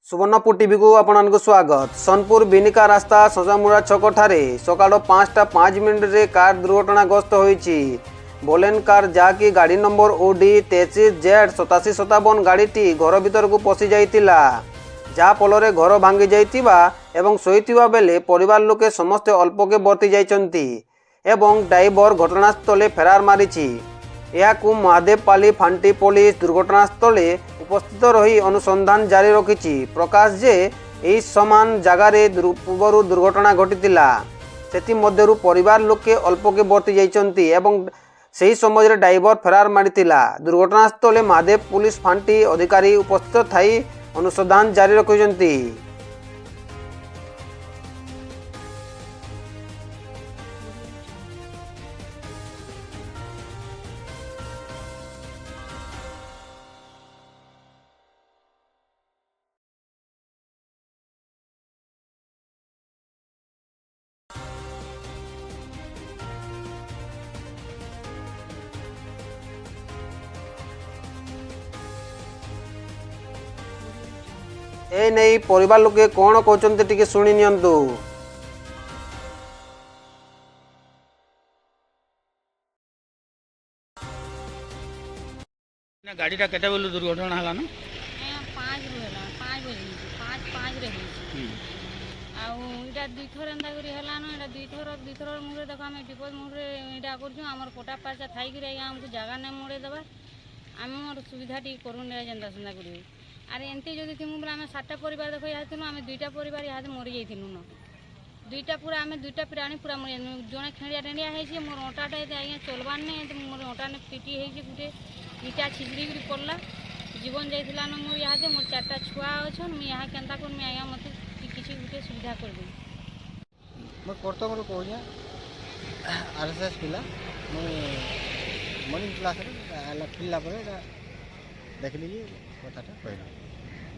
Subarnapur TV को आपन को स्वागत। सोनपुर बिनिका रास्ता सजामुड़ा छक ठारे सकाळ 5:05 रे कार दुर्घटनाग्रस्त होईची। बोलेन कार जाकी गाड़ी नंबर ओडी 33Z8757 गाड़ीटी घर भीतर को पशि जाइतिला, जा फल घर भांगी जाइतिबा एवं सोईतिबा बेले परिवार लोके समस्ते अल्पके बर्ती जाइचंती एवं ड्राइवर घटनास्थले फेरार मारिछि। यहाकू महादेवपाली फांटी पुलिस दुर्घटनास्थले उपस्थित रही अनुसंधान जारी रखिछि। प्रकाश जे एही समान जगार पूर्व दुर्घटना घटितिला, सेति मध्यरु परिवार लोके अल्पके बर्ती जाइचंती एवं सही समय ड्राइवर फेरार मारितिला। दुर्घटनास्थले महादेव पुलिस फांटी अधिकारी उपस्थित थाई अनुसंधान जारी रखिछंती। ए नहीं परिवार लोके कौन कहते टिके शुणी नियंतु। गाड़ीटा केते बेलु दुर्घटना हला न 5 होला 5 बजे 5 रे आउ इटा दुई थर एंदा करी हला न इटा दुई थर मुरे देखो हम टिपल मुरे इटा करछु हमर कोटा पाचा थाई कि हमको जगह नै मोड़े देबा हम मोर सुविधा टी करू नै जेंदा सुंदा करी। अरे एंती जदि थिमु बला हम 7टा परिवार देखो यातिनु हम 2टा परिवार याद मरि जाइथिनु न 2टा पूरा हम 2टा प्राणी पूरा मरि जने खेड़िया टेंडिया है छी मोर ओटाटा आइया चलबान नै मोर ओटा ने पीटी है छी गुटे इटा छिजरी गुरी पड़ला जीवन जाइथिला न मोर यादे मोर 4टा छुआ अछन मैं यहाँ केंता कोन मैं आया मते किछि गुटे सुविधा कर दे। मैं करतो मोर कोनिया आरएसएस पिला मैं मॉर्निंग क्लास रे आला पिला परे देखली कथाटा कहला।